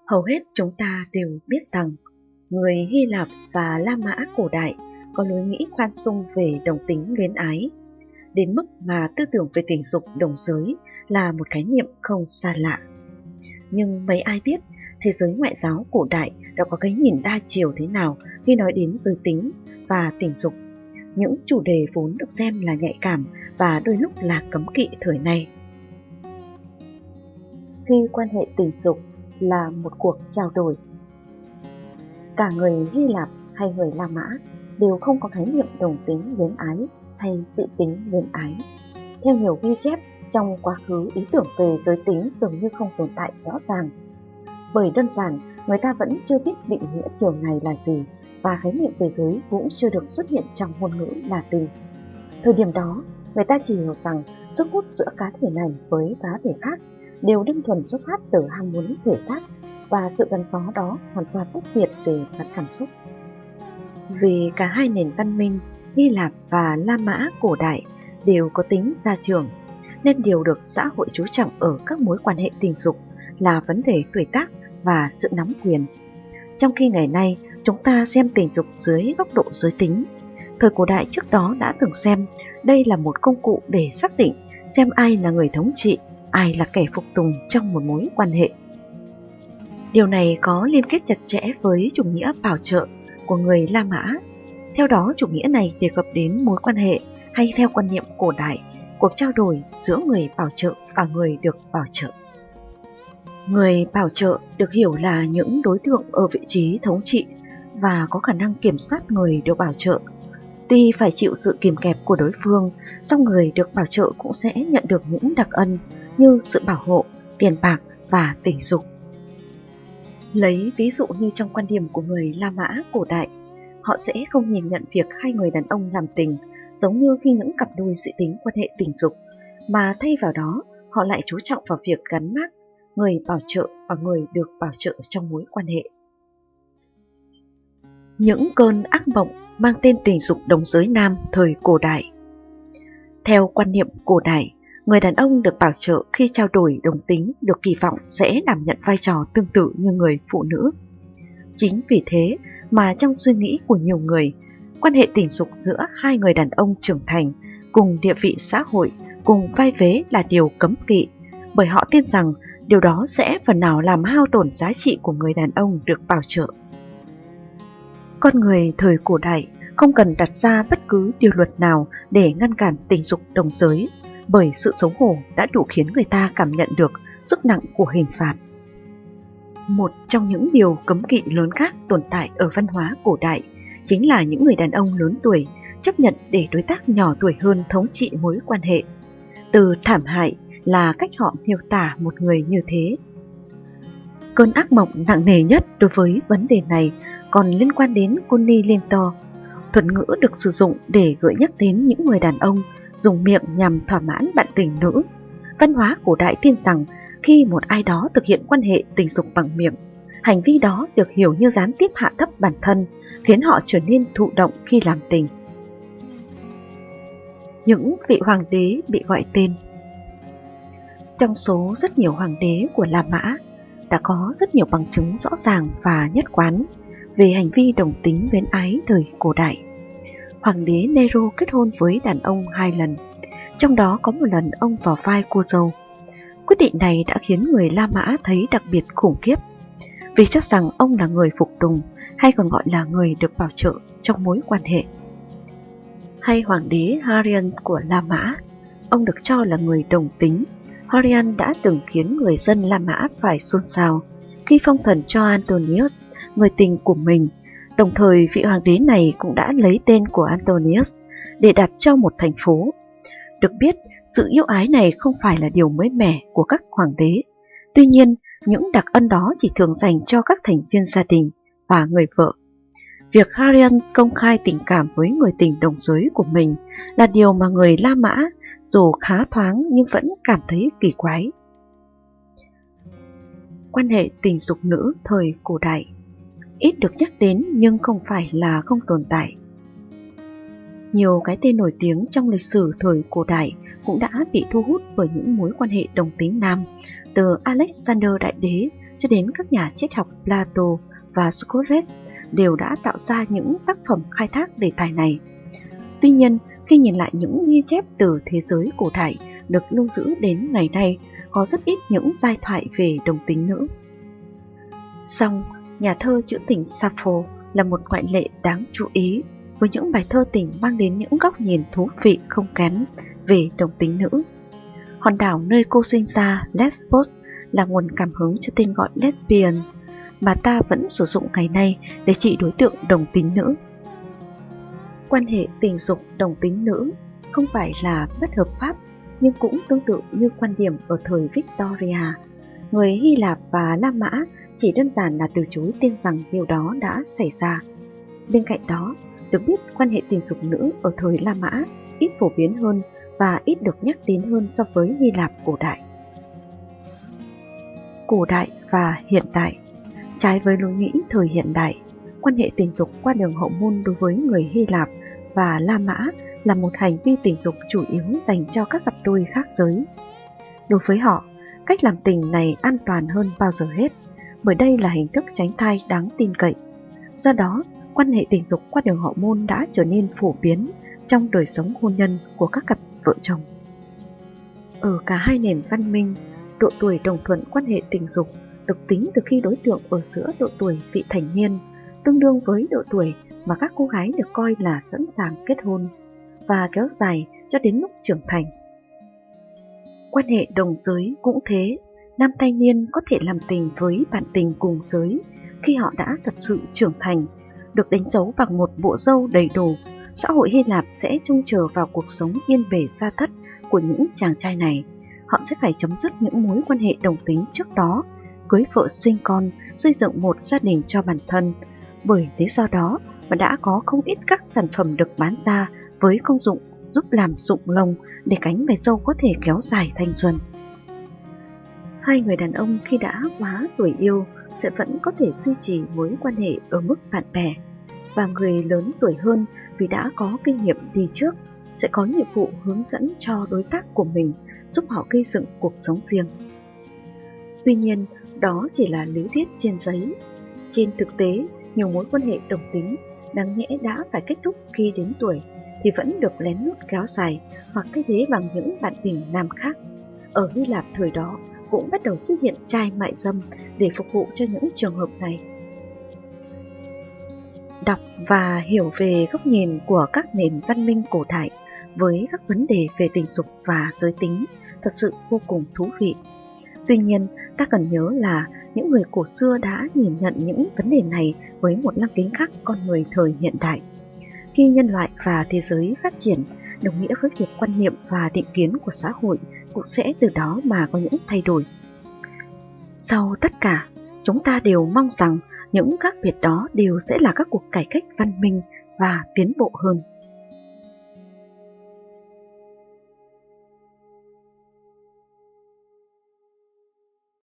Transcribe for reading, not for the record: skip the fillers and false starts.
Hầu hết chúng ta đều biết rằng người Hy Lạp và La Mã cổ đại có lối nghĩ khoan dung về đồng tính luyến ái, đến mức mà tư tưởng về tình dục đồng giới là một khái niệm không xa lạ. Nhưng mấy ai biết thế giới ngoại giáo cổ đại đã có cái nhìn đa chiều thế nào khi nói đến giới tính và tình dục, những chủ đề vốn được xem là nhạy cảm và đôi lúc là cấm kỵ thời nay. Khi quan hệ tình dục là một cuộc trao đổi, cả người Hy Lạp hay người La Mã đều không có khái niệm đồng tính luyến ái hay dị tính luyến ái. Theo nhiều ghi chép, trong quá khứ ý tưởng về giới tính dường như không tồn tại rõ ràng. Bởi đơn giản, người ta vẫn chưa biết định nghĩa điều này là gì và khái niệm về giới cũng chưa được xuất hiện trong ngôn ngữ Latin. Thời điểm đó, người ta chỉ hiểu rằng sức hút giữa cá thể này với cá thể khác đều đơn thuần xuất phát từ ham muốn thể xác và sự gắn bó đó hoàn toàn tách biệt về mặt cảm xúc. Vì cả hai nền văn minh Hy Lạp và La Mã cổ đại đều có tính gia trưởng, nên điều được xã hội chú trọng ở các mối quan hệ tình dục là vấn đề tuổi tác và sự nắm quyền. Trong khi ngày nay chúng ta xem tình dục dưới góc độ giới tính, thời cổ đại trước đó đã từng xem đây là một công cụ để xác định xem ai là người thống trị, ai là kẻ phục tùng trong một mối quan hệ. Điều này có liên kết chặt chẽ với chủ nghĩa bảo trợ của người La Mã. Theo đó, chủ nghĩa này đề cập đến mối quan hệ hay theo quan niệm cổ đại, cuộc trao đổi giữa người bảo trợ và người được bảo trợ. Người bảo trợ được hiểu là những đối tượng ở vị trí thống trị và có khả năng kiểm soát người được bảo trợ. Tuy phải chịu sự kìm kẹp của đối phương, song người được bảo trợ cũng sẽ nhận được những đặc ân như sự bảo hộ, tiền bạc và tình dục. Lấy ví dụ như trong quan điểm của người La Mã cổ đại, họ sẽ không nhìn nhận việc hai người đàn ông làm tình giống như khi những cặp đôi dị tính quan hệ tình dục, mà thay vào đó họ lại chú trọng vào việc gắn mác người bảo trợ và người được bảo trợ trong mối quan hệ. Những cơn ác mộng mang tên tình dục đồng giới nam thời cổ đại. Theo quan niệm cổ đại, người đàn ông được bảo trợ khi trao đổi đồng tính được kỳ vọng sẽ đảm nhận vai trò tương tự như người phụ nữ. Chính vì thế mà trong suy nghĩ của nhiều người, quan hệ tình dục giữa hai người đàn ông trưởng thành cùng địa vị xã hội, cùng vai vế là điều cấm kỵ, bởi họ tin rằng điều đó sẽ phần nào làm hao tổn giá trị của người đàn ông được bảo trợ. Con người thời cổ đại không cần đặt ra bất cứ điều luật nào để ngăn cản tình dục đồng giới, bởi sự xấu hổ đã đủ khiến người ta cảm nhận được sức nặng của hình phạt. Một trong những điều cấm kỵ lớn khác tồn tại ở văn hóa cổ đại chính là những người đàn ông lớn tuổi chấp nhận để đối tác nhỏ tuổi hơn thống trị mối quan hệ. Từ thảm hại là cách họ miêu tả một người như thế. Cơn ác mộng nặng nề nhất đối với vấn đề này còn liên quan đến cunnilintor, thuật ngữ được sử dụng để gợi nhắc đến những người đàn ông dùng miệng nhằm thỏa mãn bạn tình nữ. Văn hóa cổ đại tin rằng khi một ai đó thực hiện quan hệ tình dục bằng miệng, hành vi đó được hiểu như gián tiếp hạ thấp bản thân, khiến họ trở nên thụ động khi làm tình. Những vị hoàng đế bị gọi tên. Trong số rất nhiều hoàng đế của La Mã, đã có rất nhiều bằng chứng rõ ràng và nhất quán về hành vi đồng tính luyến ái thời cổ đại. Hoàng đế Nero kết hôn với đàn ông 2 lần, trong đó có một lần ông vào vai cô dâu. Quyết định này đã khiến người La Mã thấy đặc biệt khủng khiếp, vì cho rằng ông là người phục tùng, hay còn gọi là người được bảo trợ trong mối quan hệ. Hay hoàng đế Hadrian của La Mã, ông được cho là người đồng tính. Hadrian đã từng khiến người dân La Mã phải xôn xao khi phong thần cho Antonius, người tình của mình. Đồng thời vị hoàng đế này cũng đã lấy tên của Antonius để đặt cho một thành phố. Được biết, sự yêu ái này không phải là điều mới mẻ của các hoàng đế. Tuy nhiên, những đặc ân đó chỉ thường dành cho các thành viên gia đình và người vợ. Việc Hadrian công khai tình cảm với người tình đồng giới của mình là điều mà người La Mã dù khá thoáng nhưng vẫn cảm thấy kỳ quái. Quan hệ tình dục nữ thời cổ đại ít được nhắc đến nhưng không phải là không tồn tại. Nhiều cái tên nổi tiếng trong lịch sử thời cổ đại cũng đã bị thu hút bởi những mối quan hệ đồng tính nam, từ Alexander Đại Đế cho đến các nhà triết học Plato và Socrates đều đã tạo ra những tác phẩm khai thác đề tài này. Tuy nhiên, khi nhìn lại những ghi chép từ thế giới cổ đại được lưu giữ đến ngày nay, có rất ít những giai thoại về đồng tính nữ. Song, nhà thơ trữ tình Sappho là một ngoại lệ đáng chú ý, với những bài thơ tình mang đến những góc nhìn thú vị không kém về đồng tính nữ. Hòn đảo nơi cô sinh ra, Lesbos, là nguồn cảm hứng cho tên gọi lesbian mà ta vẫn sử dụng ngày nay để chỉ đối tượng đồng tính nữ. Quan hệ tình dục đồng tính nữ không phải là bất hợp pháp, nhưng cũng tương tự như quan điểm ở thời Victoria. Người Hy Lạp và La Mã chỉ đơn giản là từ chối tin rằng điều đó đã xảy ra. Bên cạnh đó, được biết quan hệ tình dục nữ ở thời La Mã ít phổ biến hơn và ít được nhắc đến hơn so với Hy Lạp cổ đại. Cổ đại và hiện đại. Trái với lối nghĩ thời hiện đại, quan hệ tình dục qua đường hậu môn đối với người Hy Lạp và La Mã là một hành vi tình dục chủ yếu dành cho các cặp đôi khác giới. Đối với họ, cách làm tình này an toàn hơn bao giờ hết, bởi đây là hình thức tránh thai đáng tin cậy. Do đó, quan hệ tình dục qua đường hậu môn đã trở nên phổ biến trong đời sống hôn nhân của các cặp vợ chồng. Ở cả hai nền văn minh, độ tuổi đồng thuận quan hệ tình dục được tính từ khi đối tượng ở giữa độ tuổi vị thành niên, tương đương với độ tuổi mà các cô gái được coi là sẵn sàng kết hôn, và kéo dài cho đến lúc trưởng thành. Quan hệ đồng giới cũng thế, nam thanh niên có thể làm tình với bạn tình cùng giới khi họ đã thật sự trưởng thành, được đánh dấu bằng một bộ râu đầy đủ. Xã hội Hy Lạp sẽ trông chờ vào cuộc sống yên bề gia thất của những chàng trai này. Họ sẽ phải chấm dứt những mối quan hệ đồng tính trước đó, cưới vợ sinh con, xây dựng một gia đình cho bản thân. Bởi lý do đó mà đã có không ít các sản phẩm được bán ra với công dụng giúp làm rụng lông để cánh mày râu có thể kéo dài thanh xuân. Hai người đàn ông khi đã quá tuổi yêu sẽ vẫn có thể duy trì mối quan hệ ở mức bạn bè, và người lớn tuổi hơn vì đã có kinh nghiệm đi trước sẽ có nhiệm vụ hướng dẫn cho đối tác của mình, giúp họ gây dựng cuộc sống riêng. Tuy nhiên, đó chỉ là lý thuyết trên giấy. Trên thực tế, nhiều mối quan hệ đồng tính đáng nhẽ đã phải kết thúc khi đến tuổi thì vẫn được lén lút kéo dài hoặc thay thế bằng những bạn tình nam khác. Ở Hy Lạp thời đó cũng bắt đầu xuất hiện trai mại dâm để phục vụ cho những trường hợp này. Đọc và hiểu về góc nhìn của các nền văn minh cổ đại với các vấn đề về tình dục và giới tính thật sự vô cùng thú vị. Tuy nhiên, ta cần nhớ là những người cổ xưa đã nhìn nhận những vấn đề này với một lăng kính khác con người thời hiện đại. Khi nhân loại và thế giới phát triển, đồng nghĩa với việc quan niệm và định kiến của xã hội cũng sẽ từ đó mà có những thay đổi. Sau tất cả, chúng ta đều mong rằng những khác biệt đó đều sẽ là các cuộc cải cách văn minh và tiến bộ hơn.